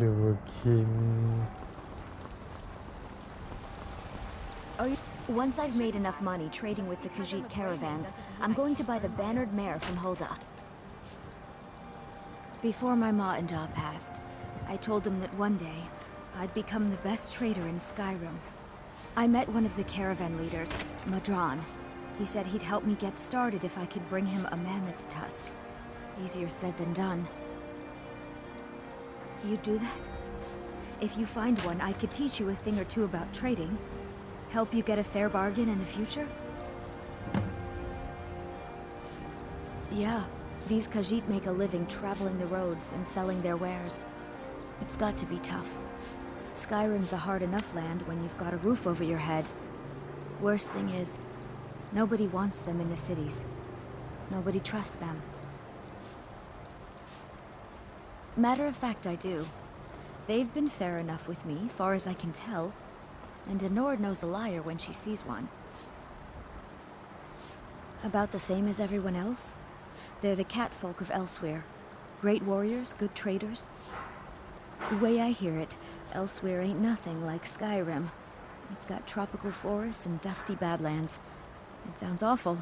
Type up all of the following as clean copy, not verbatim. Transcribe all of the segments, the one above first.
ดูคิง Once I've made enough money trading with the Khajiit caravans, I'm going to buy the bannered mare from Hulda. Before my ma and Da passed, I told them that one day, I'd become the best trader in Skyrim. I met one of the caravan leaders, Madran. He said he'd help me get started if I could bring him a mammoth's tusk. Easier said than done. You'd do that? If you find one, I could teach you a thing or two about trading. Help you get a fair bargain in the future? Yeah, these Khajiit make a living traveling the roads and selling their wares. It's got to be tough. Skyrim's a hard enough land when you've got a roof over your head. Worst thing is, nobody wants them in the cities. Nobody trusts them. Matter of fact, I do. They've been fair enough with me, far as I can tell. And a Nord knows a liar when she sees one. About the same as everyone else. They're the catfolk of Elsewhere. Great warriors, good traders. The way I hear it, Elsewhere ain't nothing like Skyrim. It's got tropical forests and dusty badlands. It sounds awful.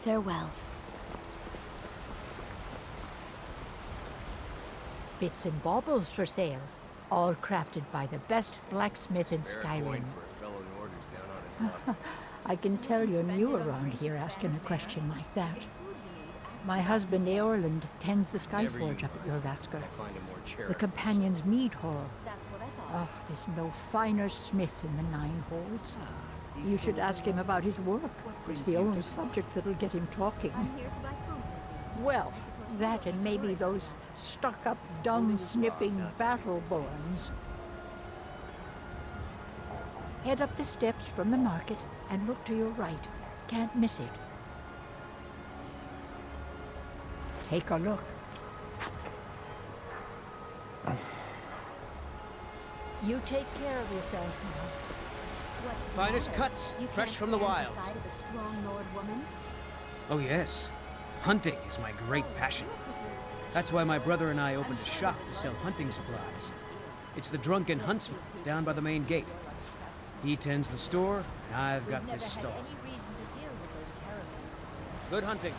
Farewell. Bits and baubles for sale. All crafted by the best blacksmith in Skyrim. I can tell you're new around here asking a question like that. My husband Eorland tends the Skyforge up at Jorvaskr. The Companion's Mead Hall. Oh, there's no finer smith in the Nine Holds. You should ask him about his work. It's the only subject that'll get him talking. Well, that and maybe those stuck-up, dung-sniffing battle-borns. Head up the steps from the market and look to your right. Can't miss it. Take a look. You take care of yourself now. Finest cuts, fresh from the wilds. Oh yes, hunting is my great passion. That's why my brother and I opened a shop to sell hunting supplies. It's the Drunken Huntsman, down by the main gate. He tends the store, and I've got this stall. Good hunting.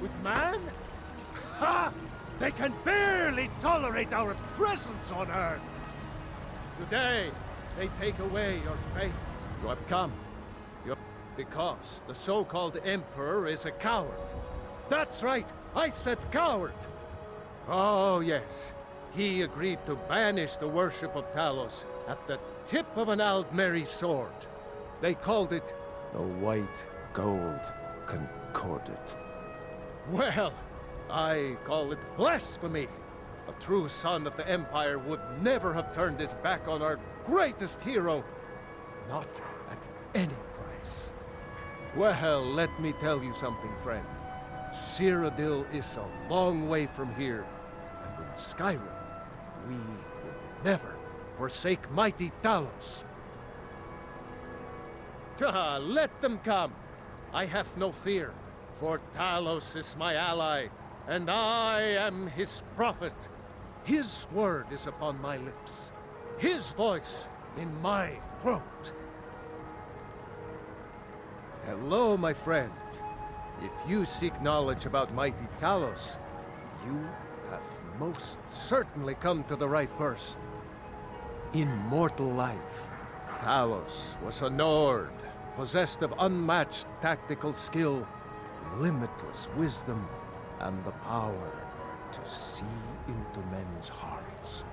With man? Ha! They can barely tolerate our presence on Earth! Today, they take away your faith. You have come. Because the so-called Emperor is a coward. That's right, I said coward! Oh yes, he agreed to banish the worship of Talos at the tip of an Aldmeri sword. They called it the White Gold Concordat. Well, I call it blasphemy. A true son of the Empire would never have turned his back on our greatest hero. Not at any price. Well, let me tell you something, friend. Cyrodiil is a long way from here. And in Skyrim, we will never forsake mighty Talos. Let them come. I have no fear. For Talos is my ally, and I am his prophet. His word is upon my lips. His voice in my throat. Hello, my friend. If you seek knowledge about mighty Talos, you have most certainly come to the right person. In mortal life, Talos was a Nord, possessed of unmatched tactical skill, limitless wisdom, and the power to see into men's hearts.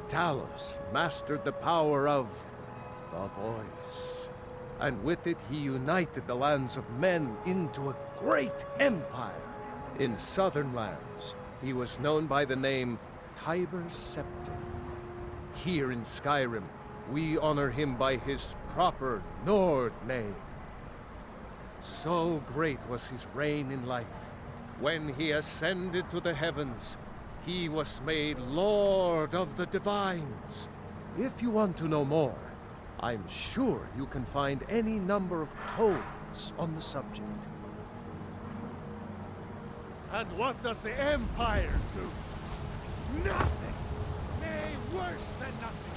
Talos mastered the power of the voice, and with it he united the lands of men into a great empire. In southern lands, he was known by the name Tiber Septim. Here in Skyrim, we honor him by his proper Nord name. So great was his reign in life. When he ascended to the heavens, he was made Lord of the Divines, If you want to know more, I'm sure you can find any number of tomes on the subject. And what does the Empire do? Nothing! Nay, worse than nothing!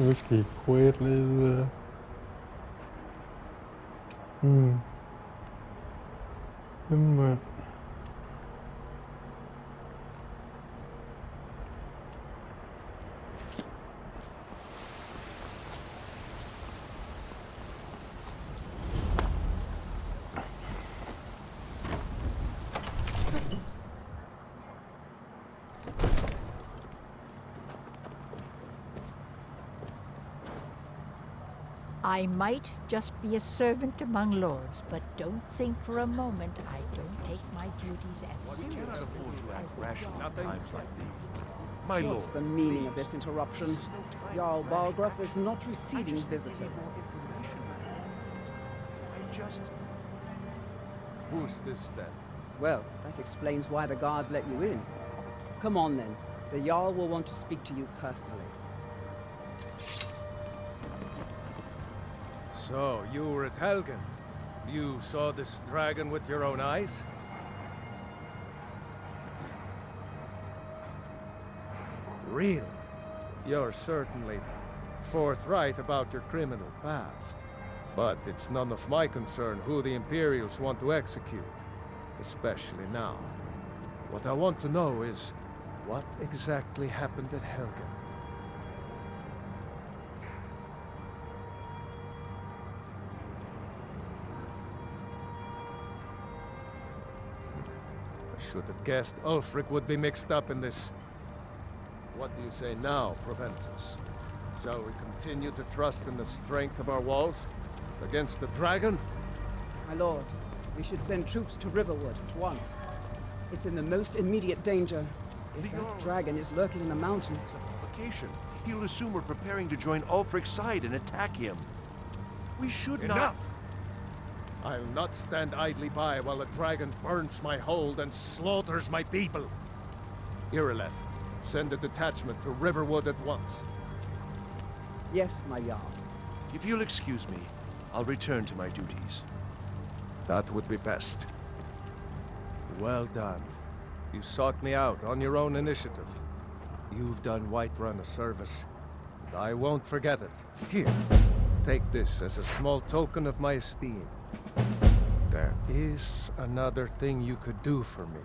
Whisky quietly there. Mà I might just be a servant among lords, but don't think for a moment I don't take my duties as seriously as the Times like these. My lord. What's the meaning of this interruption? Jarl Balgruuf is not receiving visitors. Who's this then? Well, that explains why the guards let you in. Come on then. The Jarl will want to speak to you personally. So, you were at Helgen. You saw this dragon with your own eyes? Really? You're certainly forthright about your criminal past. But it's none of my concern who the Imperials want to execute. Especially now. What I want to know is, what exactly happened at Helgen? Should have guessed Ulfric would be mixed up in this. What do you say now, Proventus? Shall we continue to trust in the strength of our walls? Against the dragon? My lord, we should send troops to Riverwood at once. It's in the most immediate danger. If that dragon is lurking in the mountains. Location. He'll assume we're preparing to join Ulfric's side and attack him. We should not... Enough! I'll not stand idly by while the dragon burns my hold and slaughters my people. Irileth, send a detachment to Riverwood at once. Yes, my Jarl. If you'll excuse me, I'll return to my duties. That would be best. Well done. You sought me out on your own initiative. You've done Whiterun a service, and I won't forget it. Here, take this as a small token of my esteem. There is another thing you could do for me.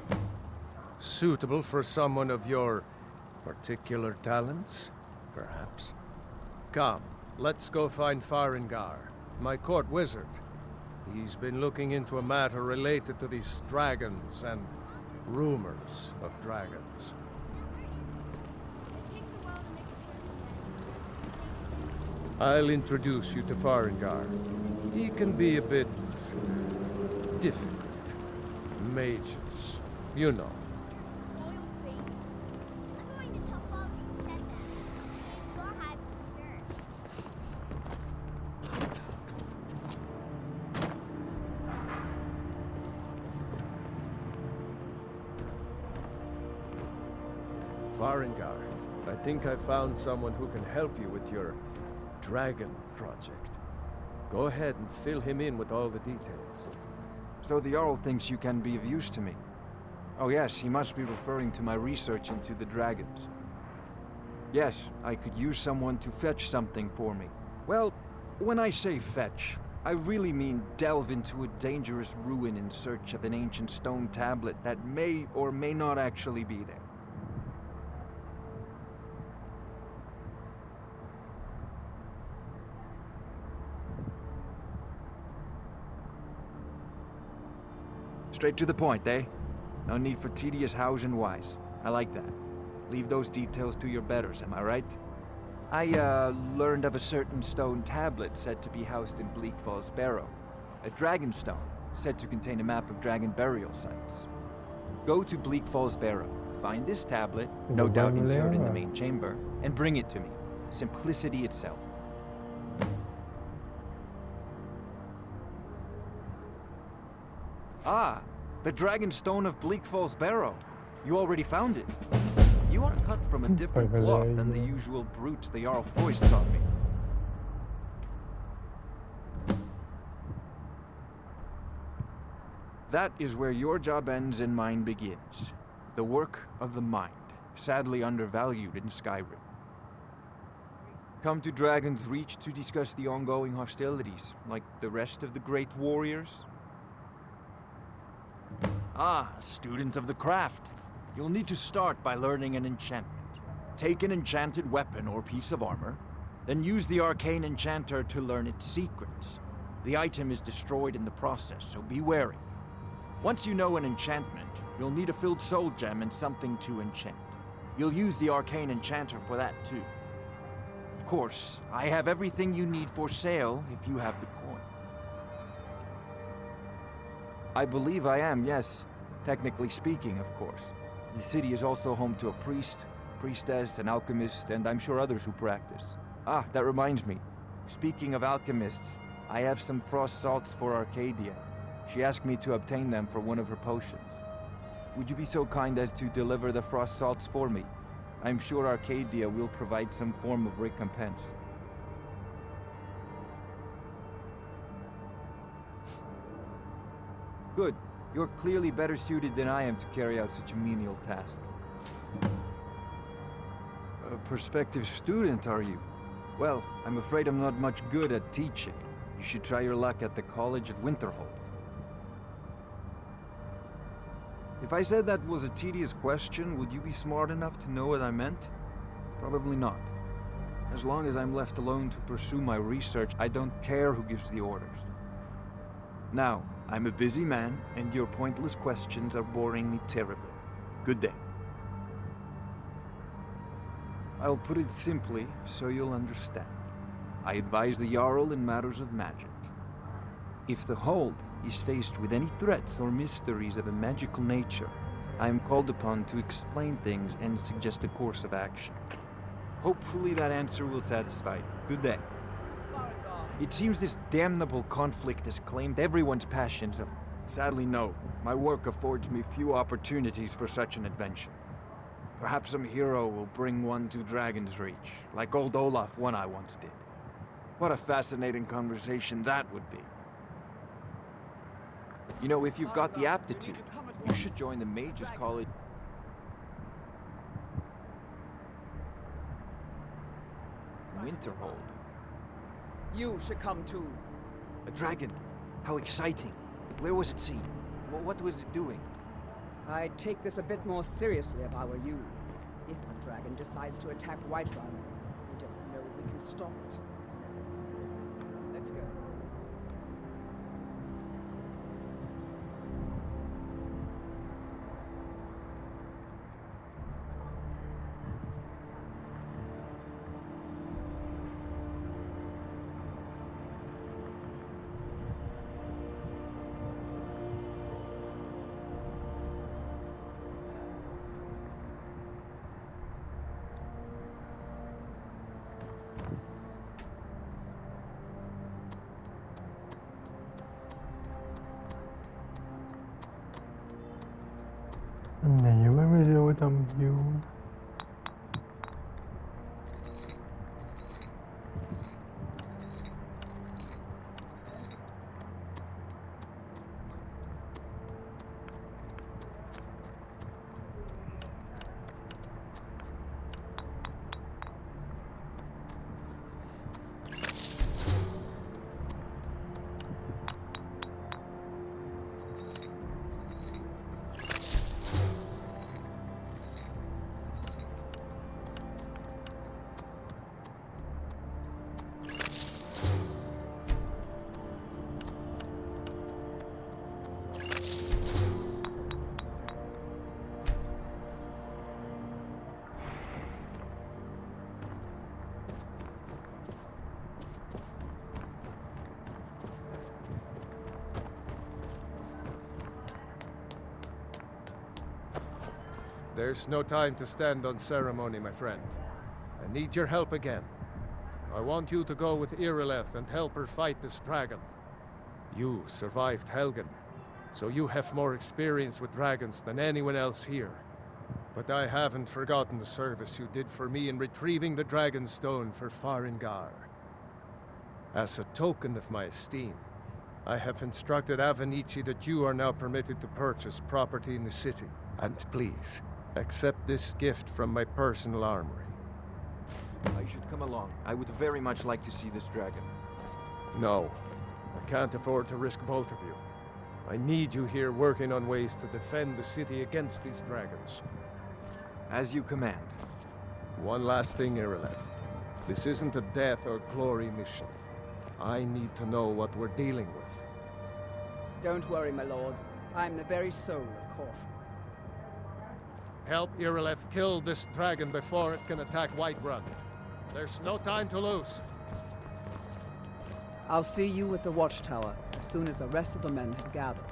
Suitable for someone of your particular talents, perhaps. Come, let's go find Farengar, my court wizard. He's been looking into a matter related to these dragons and rumors of dragons. I'll introduce you to Farengar. He can be a bit... difficult. Mages, you know. Farengar, I think I found someone who can help you with your dragon project. Go ahead and fill him in with all the details. So the Jarl thinks you can be of use to me. Oh yes, he must be referring to my research into the dragons. Yes, I could use someone to fetch something for me. Well, when I say fetch, I really mean delve into a dangerous ruin in search of an ancient stone tablet that may or may not actually be there. Straight to the point, eh? No need for tedious hows and whys. I like that. Leave those details to your betters, am I right? I, learned of a certain stone tablet said to be housed in Bleak Falls Barrow. A dragon stone, said to contain a map of dragon burial sites. Go to Bleak Falls Barrow, find this tablet, no doubt interred in the main chamber, and bring it to me. Simplicity itself. Ah, The Dragon Stone of Bleak Falls Barrow. You already found it. You are cut from a different cloth than the usual brutes the Jarl foists on me. That is where your job ends and mine begins. The work of the mind, sadly undervalued in Skyrim. Come to Dragon's Reach to discuss the ongoing hostilities, like the rest of the great warriors? Ah, a student of the craft. You'll need to start by learning an enchantment. Take an enchanted weapon or piece of armor, then use the arcane enchanter to learn its secrets. The item is destroyed in the process, so be wary. Once you know an enchantment, you'll need a filled soul gem and something to enchant. You'll use the arcane enchanter for that too. Of course, I have everything you need for sale if you have the coin. I believe I am, yes. Technically speaking, of course. The city is also home to a priest, priestess, an alchemist, and I'm sure others who practice. Ah, that reminds me. Speaking of alchemists, I have some frost salts for Arcadia. She asked me to obtain them for one of her potions. Would you be so kind as to deliver the frost salts for me? I'm sure Arcadia will provide some form of recompense. Good. You're clearly better suited than I am to carry out such a menial task. A prospective student, are you? Well, I'm afraid I'm not much good at teaching. You should try your luck at the College of Winterhold. If I said that was a tedious question, would you be smart enough to know what I meant? Probably not. As long as I'm left alone to pursue my research, I don't care who gives the orders. Now, I'm a busy man, and your pointless questions are boring me terribly. Good day. I'll put it simply, so you'll understand. I advise the Jarl in matters of magic. If the Hold is faced with any threats or mysteries of a magical nature, I am called upon to explain things and suggest a course of action. Hopefully that answer will satisfy you. Good day. It seems this damnable conflict has claimed everyone's passions of... Sadly, no. My work affords me few opportunities for such an adventure. Perhaps some hero will bring one to Dragon's Reach, like old Olaf one I once did. What a fascinating conversation that would be. You know, if you've got the aptitude, you should join the Mages College. Winterhold. You should come too. A dragon? How exciting. Where was it seen? What was it doing? I'd take this a bit more seriously if I were you. If the dragon decides to attack Whiterun, I don't know if we can stop it. Let's go. Này mới vô tầm view. There's no time to stand on ceremony, my friend. I need your help again. I want you to go with Irileth and help her fight this dragon. You survived Helgen, so you have more experience with dragons than anyone else here. But I haven't forgotten the service you did for me in retrieving the Dragon Stone for Farengar. As a token of my esteem, I have instructed Avenici that you are now permitted to purchase property in the city. And please, accept this gift from my personal armory. I should come along. I would very much like to see this dragon. No, I can't afford to risk both of you. I need you here working on ways to defend the city against these dragons. As you command. One last thing, Irileth. This isn't a death or glory mission. I need to know what we're dealing with. Don't worry, my lord. I'm the very soul of caution. Help Irileth kill this dragon before it can attack Whiterun. There's no time to lose. I'll see you at the watchtower as soon as the rest of the men have gathered.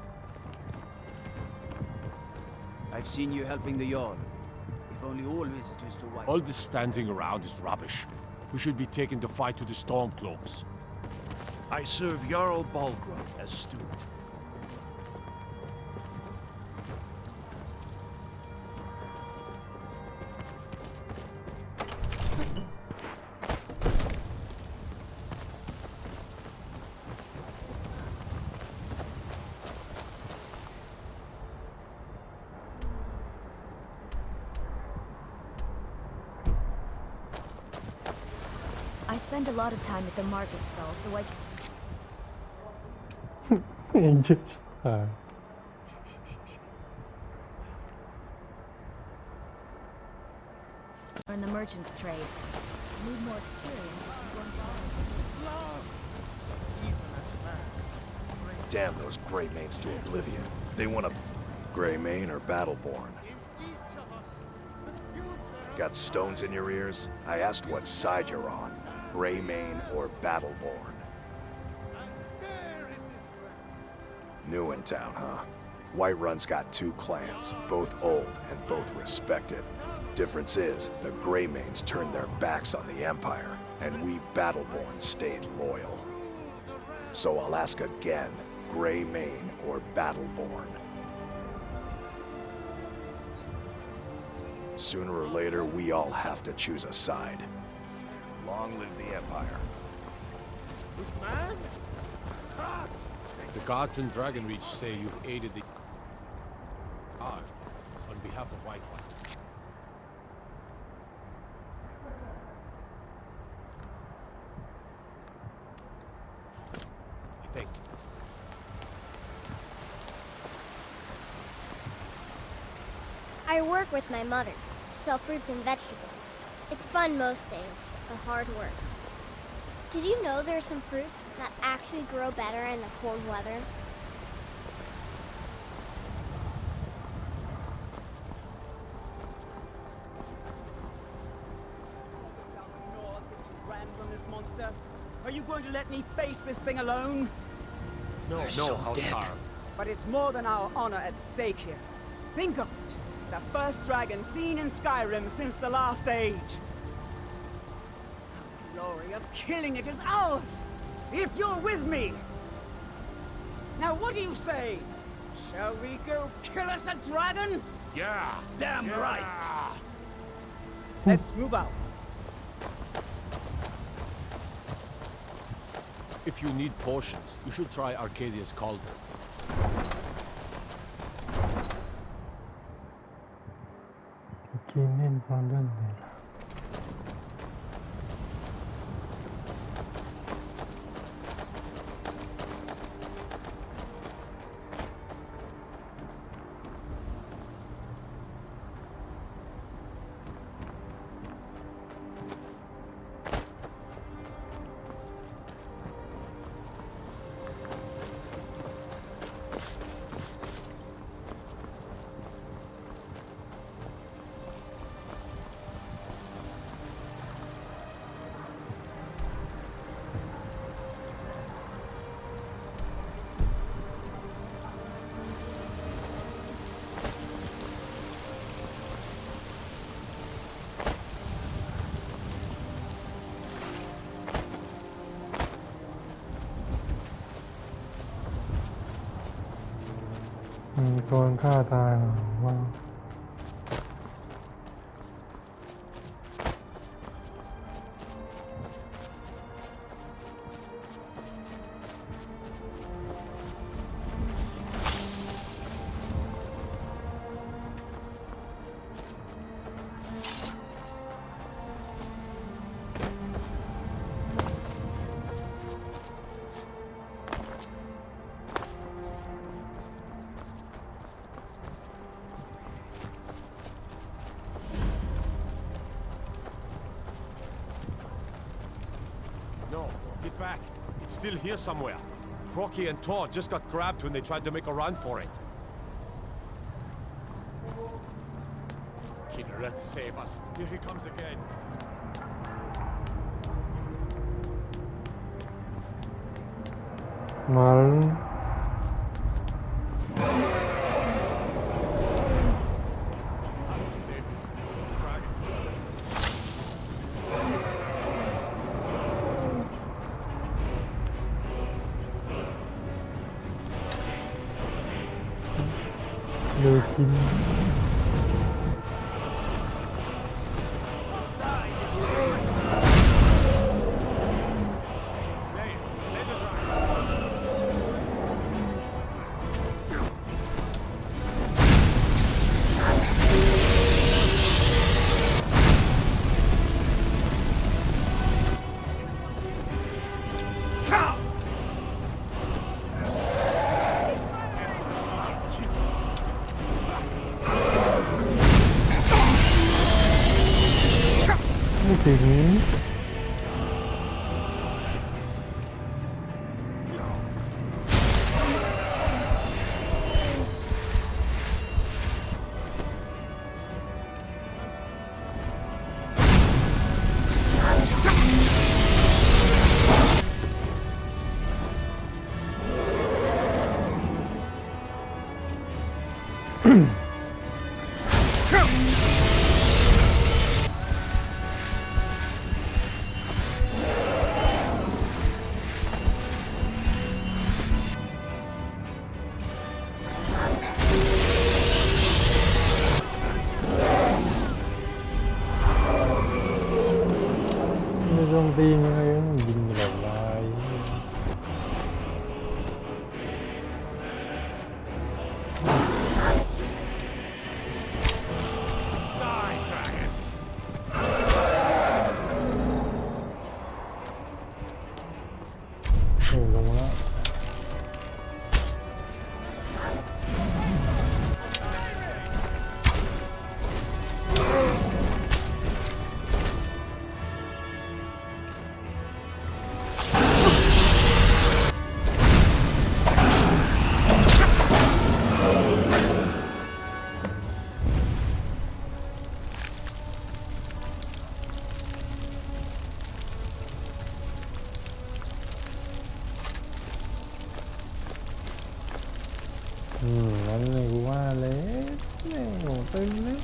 I've seen you helping the Jarl. If only all visitors to White... All this standing around is rubbish. We should be taking the fight to the Stormcloaks. I serve Jarl Balgruuf as steward. I spend a lot of time at the market stall, so I Angel child. learn the merchant's trade. I need more experience if I'm going to... Damn those Greymanes to oblivion. They want a Greymane or Battleborn. Got stones in your ears? I asked what side you're on. Greymane or Battleborn. New in town, huh? Whiterun's got two clans, both old and both respected. Difference is, the Greymanes turned their backs on the Empire, and we Battleborn stayed loyal. So I'll ask again, Greymane or Battleborn? Sooner or later, we all have to choose a side. Long live the Empire. Man? The guards in Dragonreach say you've aided the... on behalf of Whiterun. I think. I work with my mother, sell fruits and vegetables. It's fun most days, but hard work. Did you know there are some fruits that actually grow better in the cold weather? From this monster? Are you going to let me face this thing alone? No, Housecar. But it's more than our honor at stake here. Think of it. The first dragon seen in Skyrim since the last age. The glory of killing it is ours, if you're with me. Now what do you say? Shall we go kill us a dragon? Yeah! Damn right! Let's move out. If you need potions, you should try Arcadia's Cauldron. Kinin London. มีคนฆ่าตายเหรอว่า No, get back. It's still here somewhere. Crocky and Todd just got grabbed when they tried to make a run for it. Kinneret, save us. Here he comes again. Mal. Save us. It's a dragon. Looking. Slay the dragon.ไม่ถึง ไม่ต้องตีไงยิงแบบไร Die, dragon. ลงแล้ว นั่นเลยกูว่าเลยเนี่ยโหตึงเลย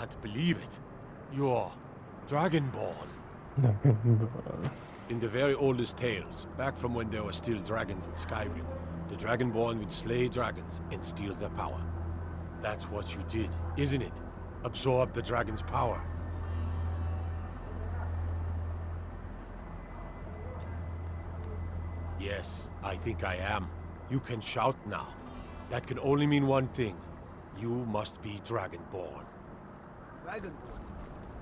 can't believe it. You're Dragonborn. In the very oldest tales, back from when there were still dragons in Skyrim, the Dragonborn would slay dragons and steal their power. That's what you did, isn't it? Absorb the dragon's power. Yes, I think I am. You can shout now. That can only mean one thing. You must be Dragonborn. Dragonborn?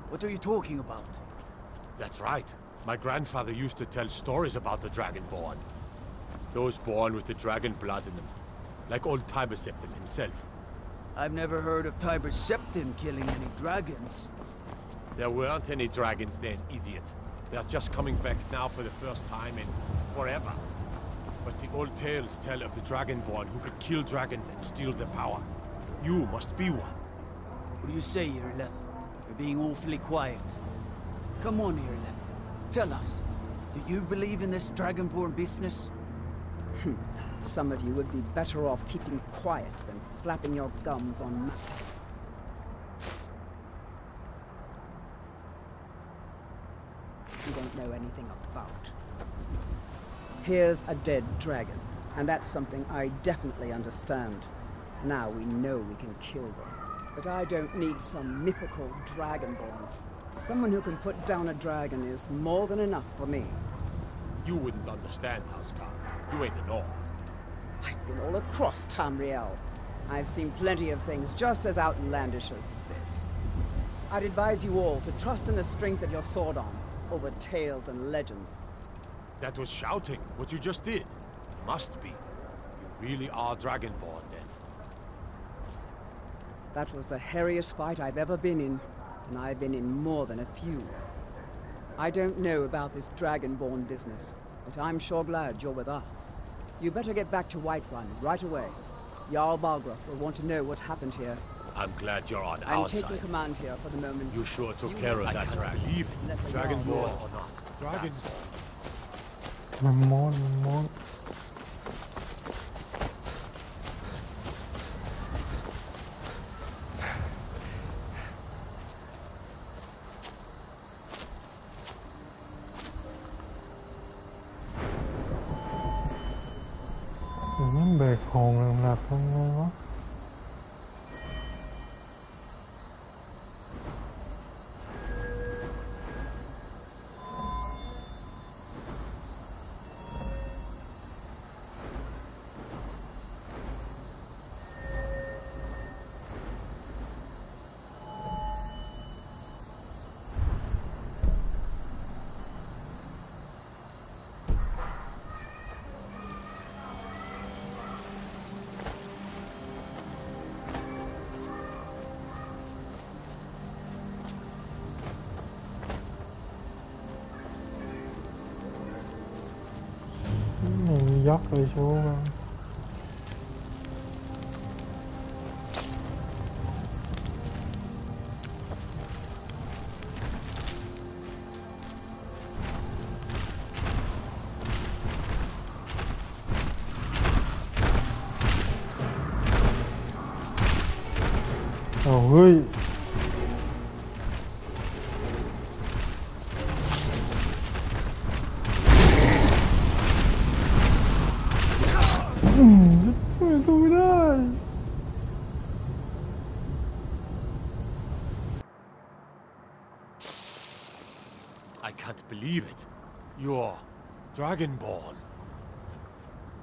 What are you talking about? That's right. My grandfather used to tell stories about the Dragonborn. Those born with the dragon blood in them. Like old Tiber Septim himself. I've never heard of Tiber Septim killing any dragons. There weren't any dragons then, idiot. They're just coming back now for the first time in forever. But the old tales tell of the Dragonborn who could kill dragons and steal their power. You must be one. What do you say, Irileth? You're being awfully quiet. Come on, Irileth. Tell us. Do you believe in this Dragonborn business? Some of you would be better off keeping quiet than flapping your gums on you don't know anything about. Here's a dead dragon, and that's something I definitely understand. Now we know we can kill them. But I don't need some mythical Dragonborn. Someone who can put down a dragon is more than enough for me. You wouldn't understand, Housecarl. You ain't an orc. I've been all across Tamriel. I've seen plenty of things just as outlandish as this. I'd advise you all to trust in the strength of your sword arm over tales and legends. That was shouting, what you just did. Must be. You really are Dragonborn, then. That was the hairiest fight I've ever been in, and I've been in more than a few. I don't know about this Dragonborn business, but I'm sure glad you're with us. You better get back to Whiterun right away. Jarl Balgruuf will want to know what happened here. I'm glad you're on I'm our taking side. command here for the moment. You sure took care of that dragon. Believe it. Dragonborn or not. Dragon. มันมอน มันแบกของหนักๆทำไงวะ ยักษ์เลยโชว์มาเฮ้ยดูไม่ได้ I can't believe it. You're Dragonborn.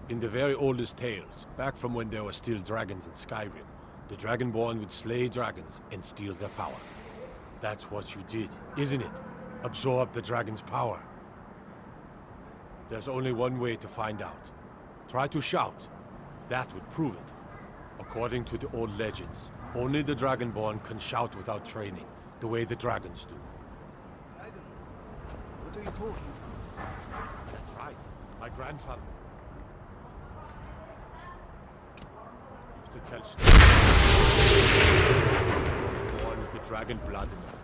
In the very oldest tales, back from when there were still dragons in Skyrim, the Dragonborn would slay dragons and steal their power. That's what you did, isn't it? Absorb the dragon's power. There's only one way to find out. Try to shout. That would prove it. According to the old legends, only the Dragonborn can shout without training, the way the dragons do. Dragon? What are you talking about? That's right. My grandfather used to tell stories. Born with the dragon blood in them.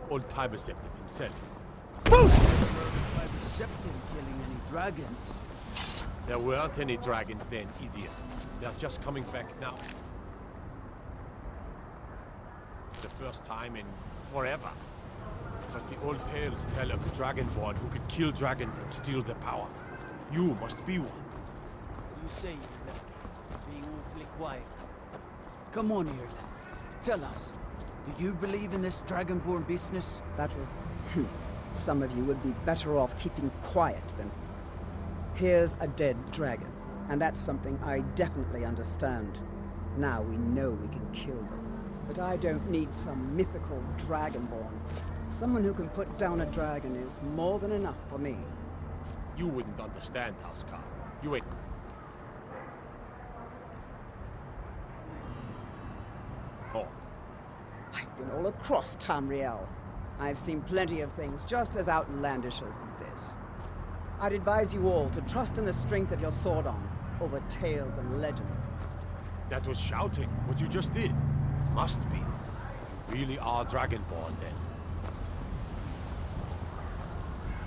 Old Tiber Septim himself. Tiber Septim killing any dragons? There weren't any dragons then, idiot. They're just coming back now. The first time in forever. But the old tales tell of the Dragonborn who could kill dragons and steal their power. You must be one. You say you're left, being awfully quiet. Come on here, left. Tell us, do you believe in this Dragonborn business? That was... Some of you would be better off keeping quiet than... Here's a dead dragon, and that's something I definitely understand. Now we know we can kill them. But I don't need some mythical Dragonborn. Someone who can put down a dragon is more than enough for me. You wouldn't understand, Housecarl. You ain't... Oh. I've been all across Tamriel. I've seen plenty of things just as outlandish as this. I'd advise you all to trust in the strength of your sword arm over tales and legends. That was shouting, what you just did. Must be. You really are Dragonborn, then.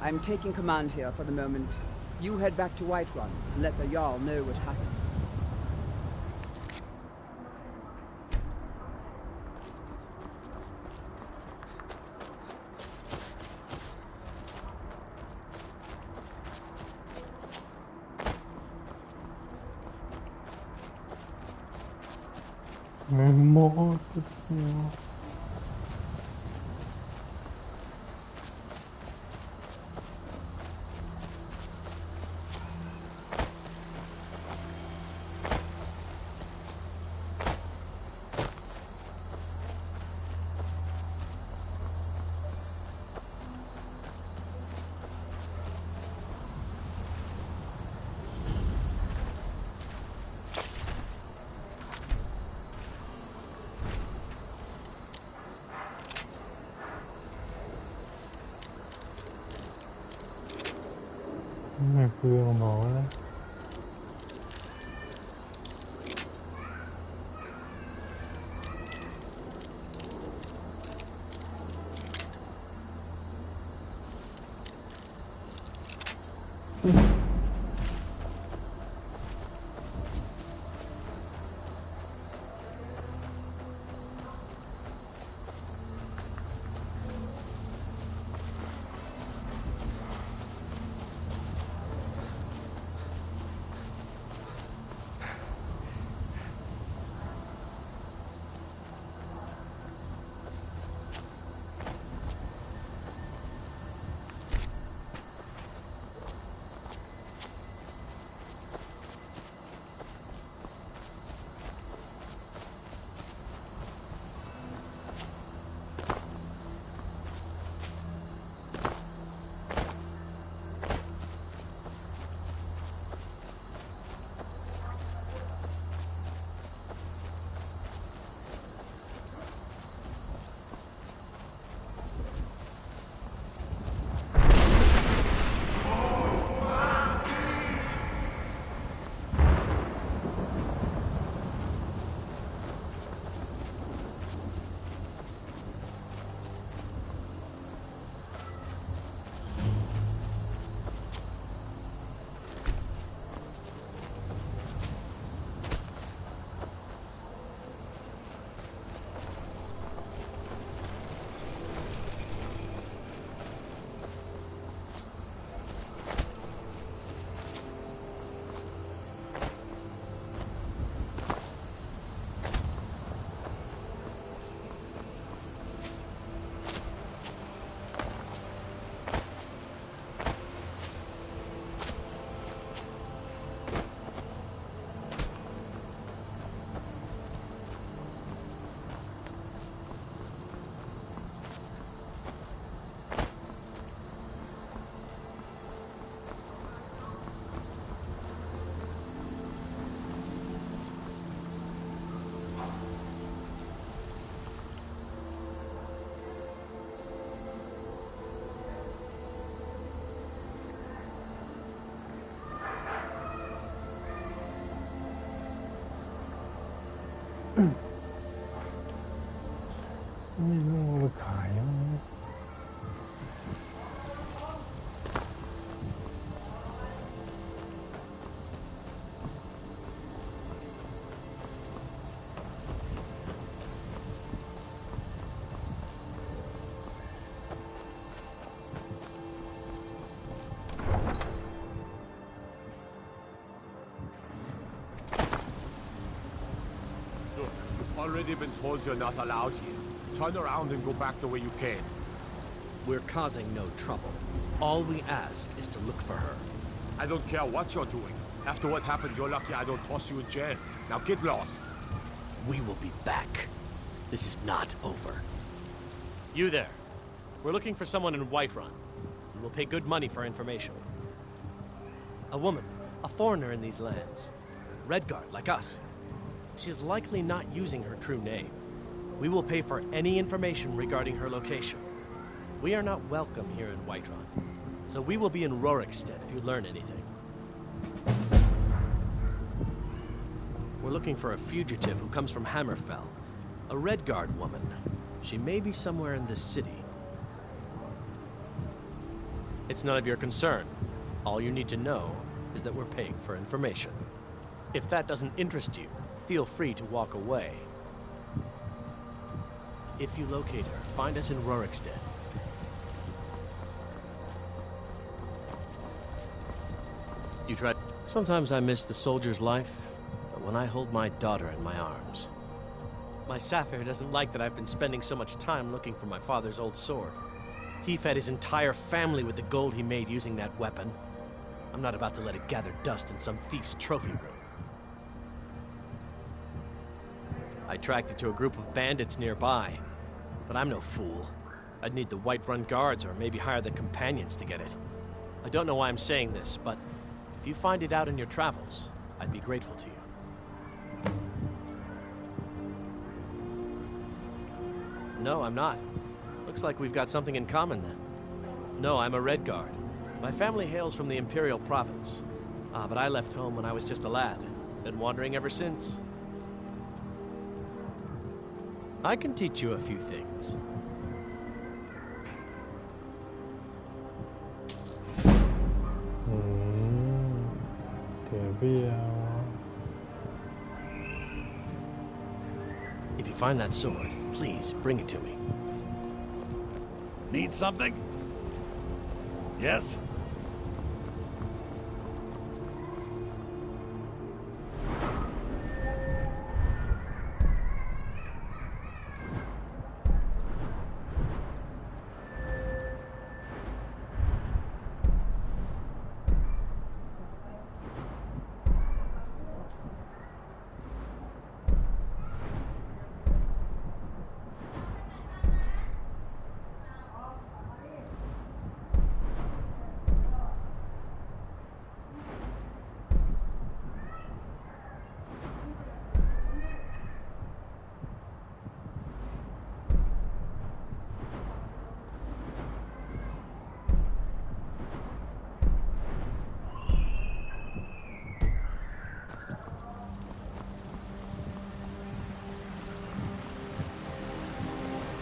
I'm taking command here for the moment. You head back to Whiterun and let the Jarl know what happened. Phương máu đấy.ไม่รู้เอาไปขายมั้ง I already been told you're not allowed here. Turn around and go back the way you came. We're causing no trouble. All we ask is to look for her. I don't care what you're doing. After what happened, you're lucky I don't toss you in jail. Now get lost. We will be back. This is not over. You there. We're looking for someone in Whiterun. We will pay good money for information. A woman, a foreigner in these lands. Redguard, like us. She is likely not using her true name. We will pay for any information regarding her location. We are not welcome here in Whiterun, so we will be in Rorikstead if you learn anything. We're looking for a fugitive who comes from Hammerfell. A Redguard woman. She may be somewhere in this city. It's none of your concern. All you need to know is that we're paying for information. If that doesn't interest you, feel free to walk away. If you locate her, find us in Rorikstead. You tried. Sometimes I miss the soldier's life, but when I hold my daughter in my arms. My Saphir doesn't like that I've been spending so much time looking for my father's old sword. He fed his entire family with the gold he made using that weapon. I'm not about to let it gather dust in some thief's trophy room. I tracked it to a group of bandits nearby, but I'm no fool. I'd need the Whiterun guards or maybe hire the companions to get it. I don't know why I'm saying this, but if you find it out in your travels, I'd be grateful to you. No, I'm not. Looks like we've got something in common then. No, I'm a Redguard. My family hails from the Imperial Province. But I left home when I was just a lad. Been wandering ever since. I can teach you a few things. If you find that sword, please bring it to me. Need something? Yes?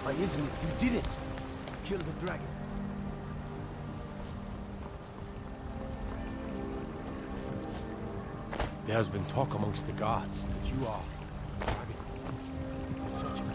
By Izmir, you did it! Kill the dragon. There has been talk amongst the gods that you are the dragon. It's such a big...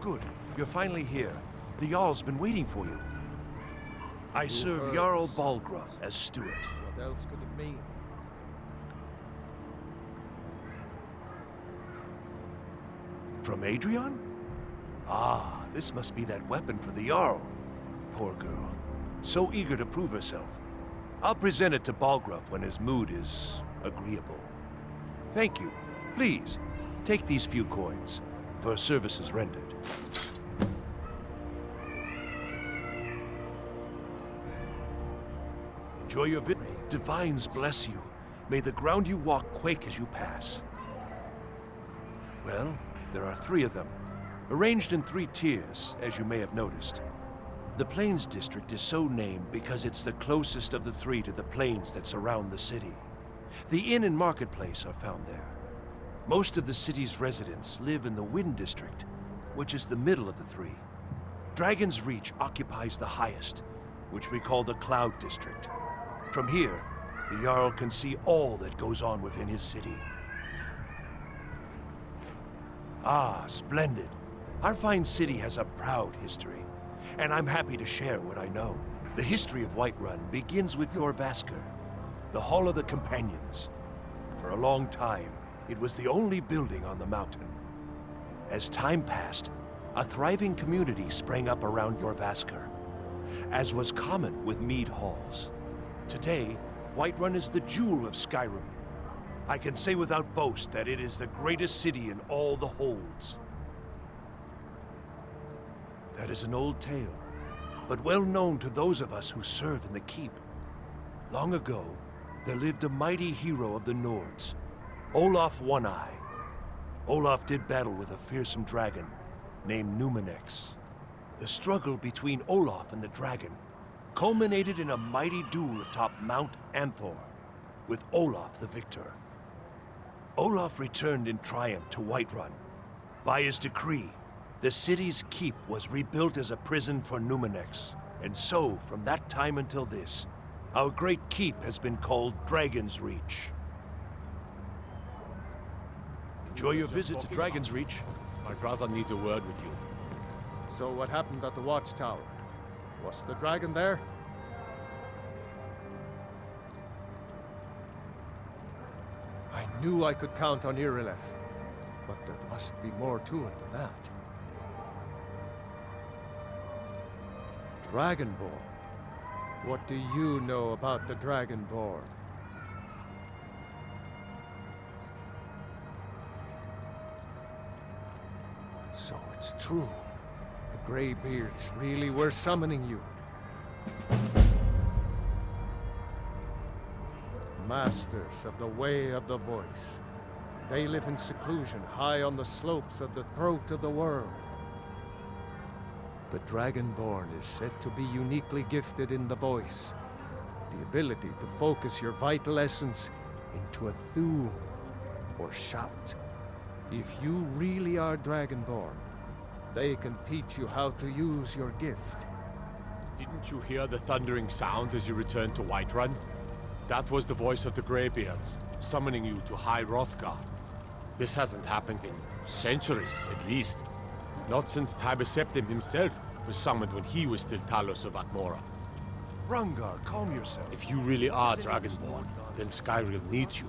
Good. You're finally here. The Jarl's been waiting for you. I serve Jarl Balgruuf as steward. What else could it mean? From Adrian? Ah, this must be that weapon for the Jarl. Poor girl. So eager to prove herself. I'll present it to Balgruuf when his mood is agreeable. Thank you. Please, take these few coins for services rendered. Enjoy your visit. Divines bless you. May the ground you walk quake as you pass. Well, there are 3 of them, arranged in 3 tiers, as you may have noticed. The Plains District is so named because it's the closest of the 3 to the plains that surround the city. The inn and marketplace are found there. Most of the city's residents live in the Wind District, which is the middle of the 3. Dragon's Reach occupies the highest, which we call the Cloud District. From here, the Jarl can see all that goes on within his city. Ah, splendid. Our fine city has a proud history, and I'm happy to share what I know. The history of Whiterun begins with Jorrvaskr, the Hall of the Companions. For a long time, it was the only building on the mountain. As time passed, a thriving community sprang up around Jorrvaskr, as was common with mead halls. Today, Whiterun is the jewel of Skyrim. I can say without boast that it is the greatest city in all the holds. That is an old tale, but well known to those of us who serve in the keep. Long ago, there lived a mighty hero of the Nords, Olaf One-Eye. Olaf did battle with a fearsome dragon named Numenex. The struggle between Olaf and the dragon culminated in a mighty duel atop Mount Anthor, with Olaf the victor. Olaf returned in triumph to Whiterun. By his decree, the city's keep was rebuilt as a prison for Numenex. And so, from that time until this, our great keep has been called Dragon's Reach. Enjoy your visit to Dragon's Reach. My brother needs a word with you. So what happened at the watchtower? Was the dragon there? I knew I could count on Irileth, but there must be more to it than that. Dragonborn? What do you know about the Dragonborn? So it's true. The Greybeards really were summoning you. Masters of the Way of the Voice. They live in seclusion high on the slopes of the throat of the world. The Dragonborn is said to be uniquely gifted in the voice. The ability to focus your vital essence into a thum, or shout. If you really are Dragonborn, they can teach you how to use your gift. Didn't you hear the thundering sound as you returned to Whiterun? That was the voice of the Greybeards, summoning you to High Hrothgar. This hasn't happened in centuries, at least. Not since Tiber Septim himself was summoned when he was still Talos of Atmora. Rungar, calm yourself. If you really are Dragonborn, then Skyrim needs you.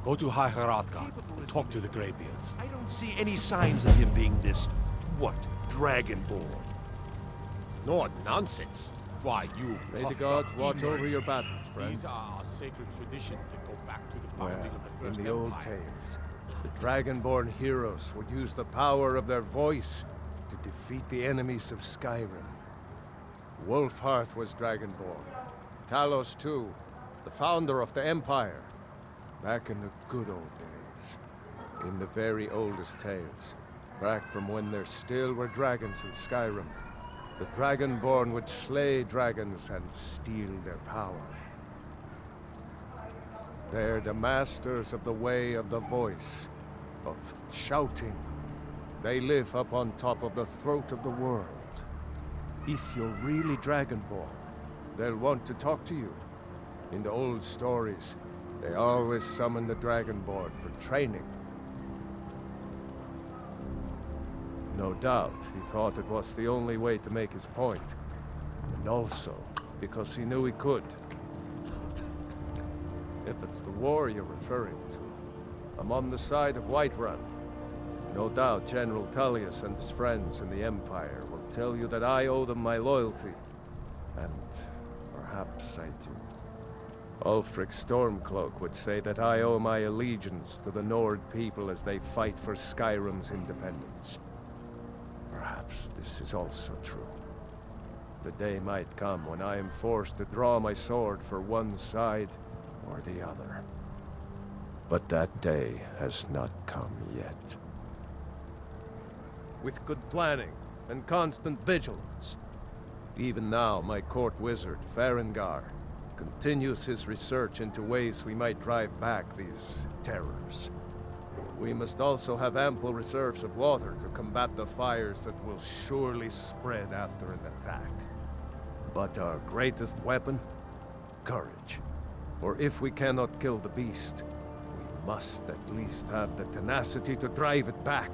Go to High Hrothgar and talk to the Greybeards. I don't see any signs of him being this, what, Dragonborn? No nonsense. Why, you May the gods watch over your battles, friend. These are our sacred traditions that go back to the founding of the First in the old Empire. tales, the Dragonborn heroes would use the power of their voice to defeat the enemies of Skyrim. Wolfhearth was Dragonborn. Talos too, the founder of the Empire. Back in the good old days. In the very oldest tales. Back from when there still were dragons in Skyrim. The Dragonborn would slay dragons and steal their power. They're the masters of the way of the voice, of shouting. They live up on top of the throat of the world. If you're really Dragonborn, they'll want to talk to you. In the old stories, they always summon the Dragonborn for training. No doubt, he thought it was the only way to make his point. And also, because he knew he could. If it's the war you're referring to, I'm on the side of Whiterun. No doubt General Tullius and his friends in the Empire will tell you that I owe them my loyalty. And perhaps I do. Ulfric Stormcloak would say that I owe my allegiance to the Nord people as they fight for Skyrim's independence. Perhaps this is also true. The day might come when I am forced to draw my sword for one side or the other. But that day has not come yet. With good planning and constant vigilance. Even now, my court wizard, Farengar, continues his research into ways we might drive back these terrors. We must also have ample reserves of water to combat the fires that will surely spread after an attack. But our greatest weapon? Courage. For if we cannot kill the beast, we must at least have the tenacity to drive it back.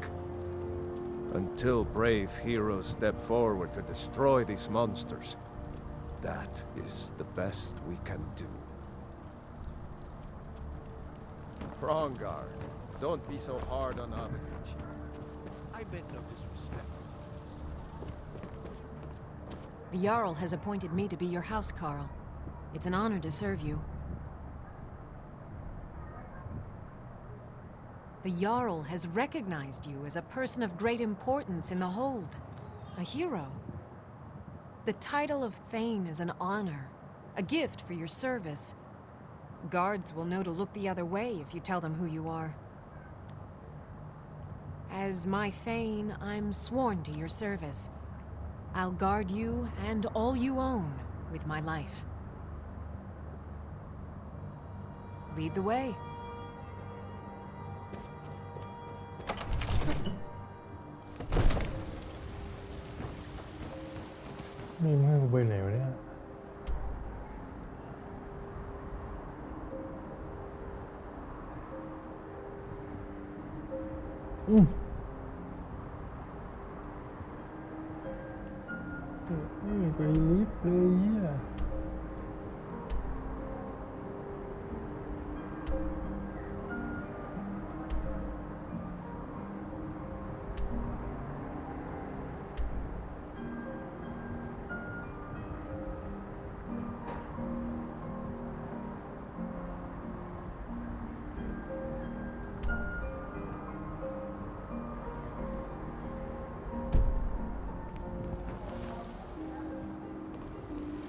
Until brave heroes step forward to destroy these monsters, that is the best we can do. Hrongar, don't be so hard on Avenicci. I meant no disrespect. The Jarl has appointed me to be your housecarl. It's an honor to serve you. The Jarl has recognized you as a person of great importance in the Hold. A hero. The title of Thane is an honor, a gift for your service. Guards will know to look the other way if you tell them who you are. As my Thane, I'm sworn to your service. I'll guard you and all you own with my life. Lead the way.นี่มึงให้กูไปไหนวะเนี่ยไปลิฟต์เลยอ่ะ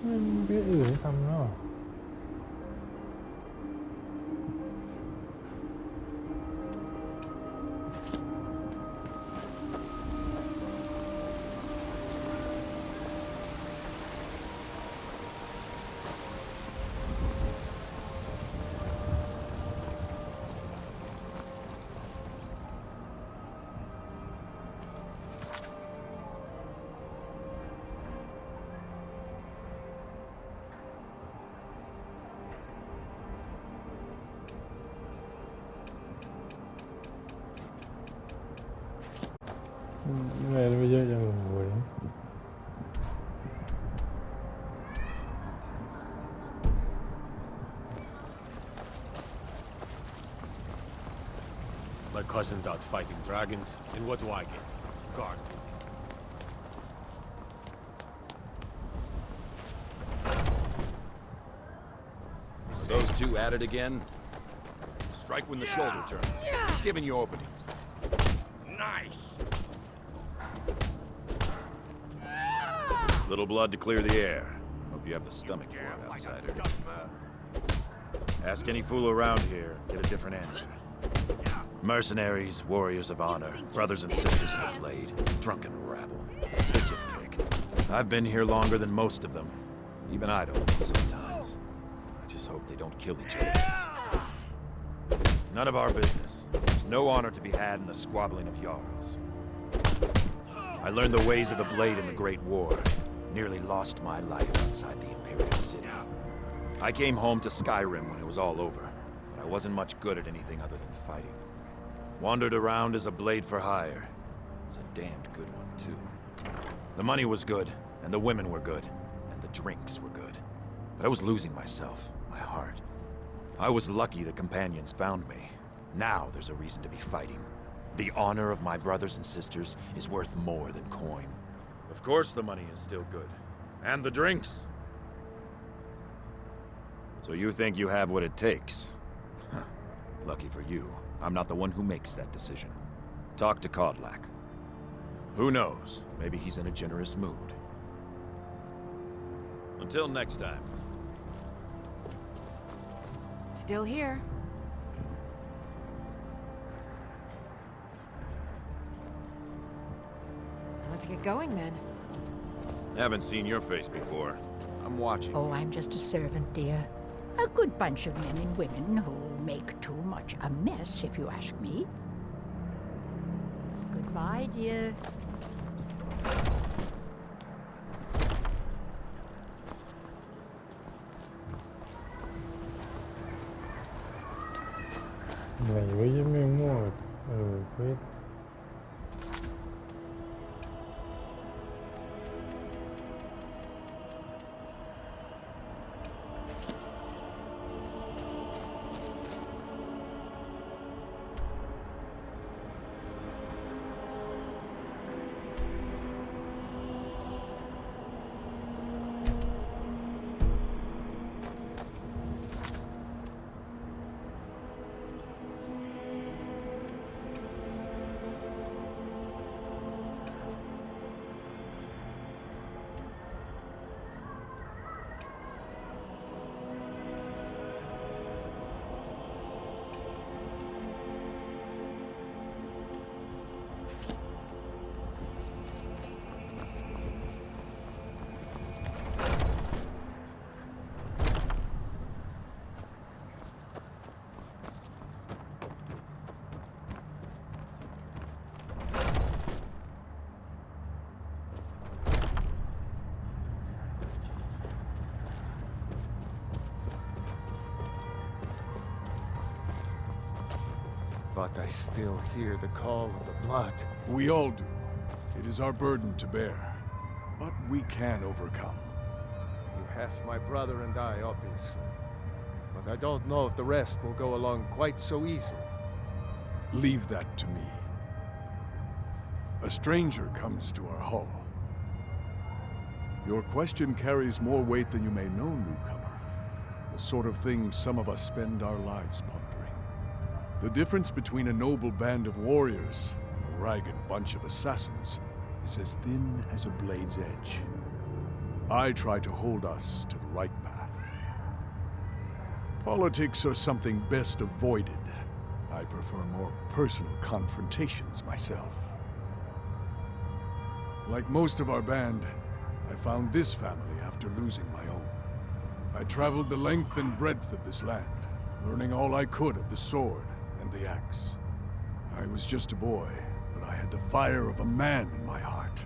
ไม่มีเรื่องอื่นให้ทำเนาะ ไม่เยอะจังเลย My cousin's out fighting dragons, and what do I get? Guard. Those two at it again? Strike when the shoulder turns. It's giving you openings. Nice! Little blood to clear the air. Hope you have the stomach for it, outsider. Ask any fool around here, get a different answer. Mercenaries, warriors of honor, brothers and sisters in the blade, drunken rabble. Take your pick. I've been here longer than most of them. Even I don't know sometimes. I just hope they don't kill each other. None of our business. There's no honor to be had in the squabbling of Jarls. I learned the ways of the blade in the Great War. Nearly lost my life outside the Imperial City. I came home to Skyrim when it was all over, but I wasn't much good at anything other than fighting. Wandered around as a blade for hire. It was a damned good one, too. The money was good, and the women were good, and the drinks were good. But I was losing myself, my heart. I was lucky the companions found me. Now there's a reason to be fighting. The honor of my brothers and sisters is worth more than coin. Of course the money is still good. And the drinks. So you think you have what it takes? Huh. Lucky for you, I'm not the one who makes that decision. Talk to Kodlak. Who knows? Maybe he's in a generous mood. Until next time. Still here. Let's get going then. Haven't seen your face before. I'm watching. Oh, I'm just a servant, dear. A good bunch of men and women who make too much a mess, if you ask me. Goodbye, dear.ไหนวะยังไม่หมดเควส But I still hear the call of the blood. We all do. It is our burden to bear. But we can overcome. You have my brother and I, obviously. But I don't know if the rest will go along quite so easily. Leave that to me. A stranger comes to our hall. Your question carries more weight than you may know, newcomer. The sort of thing some of us spend our lives pondering. The difference between a noble band of warriors and a ragged bunch of assassins is as thin as a blade's edge. I try to hold us to the right path. Politics are something best avoided. I prefer more personal confrontations myself. Like most of our band, I found this family after losing my own. I traveled the length and breadth of this land, learning all I could of the sword and the axe. I was just a boy, but I had the fire of a man in my heart.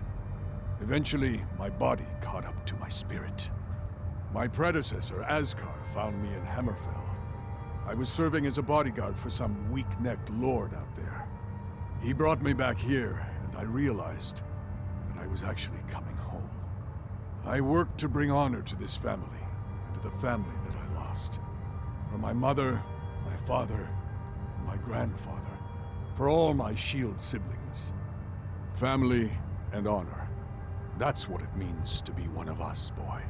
Eventually, my body caught up to my spirit. My predecessor, Askar, found me in Hammerfell. I was serving as a bodyguard for some weak-necked lord out there. He brought me back here, and I realized that I was actually coming home. I worked to bring honor to this family, and to the family that I lost. For my mother, my father, and my grandfather. For all my shield siblings. Family and honor. That's what it means to be one of us, boy.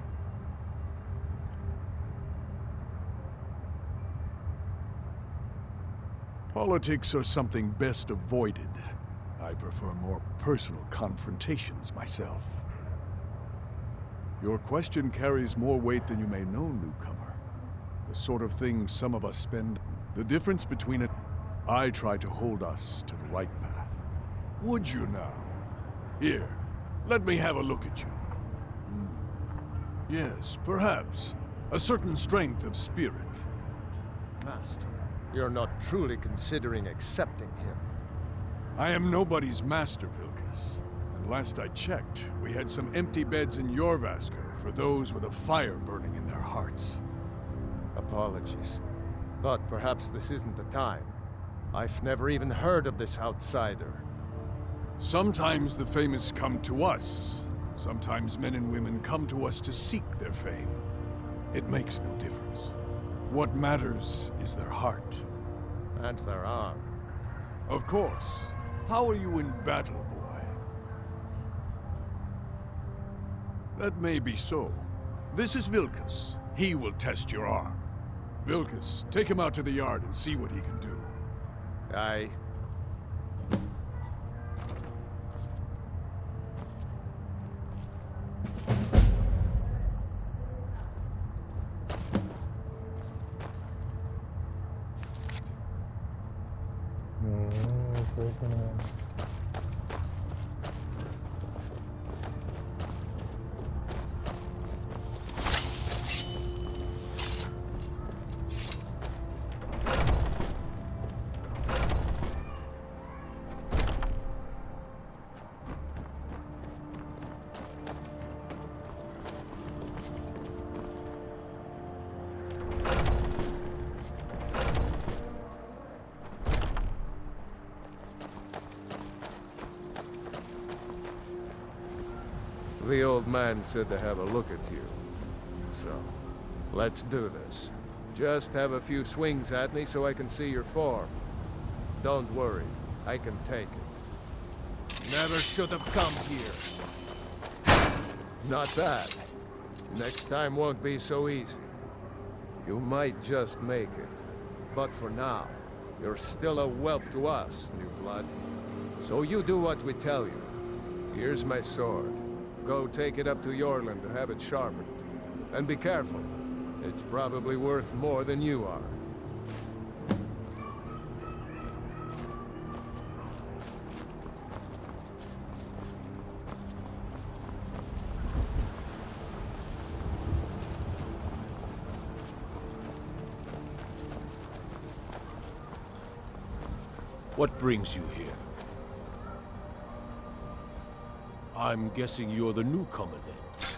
Politics are something best avoided. I prefer more personal confrontations myself. Your question carries more weight than you may know, newcomer. The sort of thing some of us spend. The difference between it, I try to hold us to the right path. Would you now? Here, let me have a look at you. Yes, perhaps. A certain strength of spirit. Master, you're not truly considering accepting him. I am nobody's master, Vilkas. And last I checked, we had some empty beds in Jorrvaskr for those with a fire burning in their hearts. Apologies. But perhaps this isn't the time. I've never even heard of this outsider. Sometimes the famous come to us. Sometimes men and women come to us to seek their fame. It makes no difference. What matters is their heart. And their arm. Of course. How are you in battle, boy? That may be so. This is Vilkas. He will test your arm. Vilkas, take him out to the yard and see what he can do. Aye. The old man said to have a look at you. So, let's do this. Just have a few swings at me so I can see your form. Don't worry, I can take it. Never should have come here. Not that. Next time won't be so easy. You might just make it. But for now, you're still a whelp to us, new blood. So you do what we tell you. Here's my sword. Go take it up to Eorlund to have it sharpened. And be careful. It's probably worth more than you are. What brings you here? I'm guessing you're the newcomer then.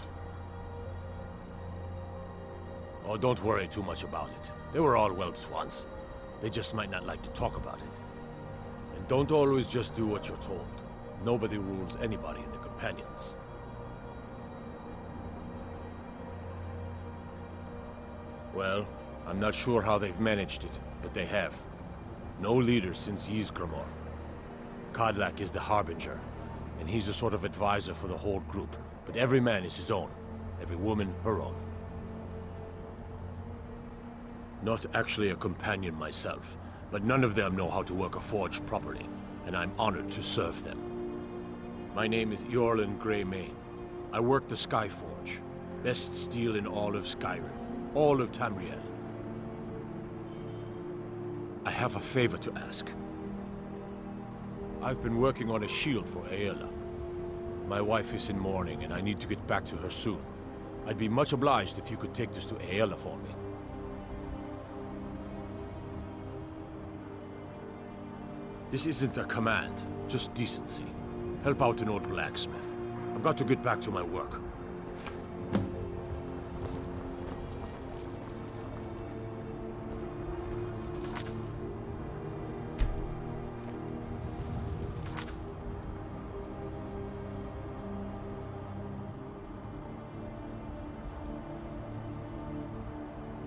Oh, don't worry too much about it. They were all whelps once. They just might not like to talk about it. And don't always just do what you're told. Nobody rules anybody in the Companions. Well, I'm not sure how they've managed it, but they have. No leader since Ysgramor. Kodlak is the Harbinger, and he's a sort of advisor for the whole group. But every man is his own. Every woman, her own. Not actually a companion myself, but none of them know how to work a forge properly, and I'm honored to serve them. My name is Eorlund Greymane. I work the Skyforge. Best steel in all of Skyrim. All of Tamriel. I have a favor to ask. I've been working on a shield for Aela. My wife is in mourning, and I need to get back to her soon. I'd be much obliged if you could take this to Aela for me. This isn't a command, just decency. Help out an old blacksmith. I've got to get back to my work.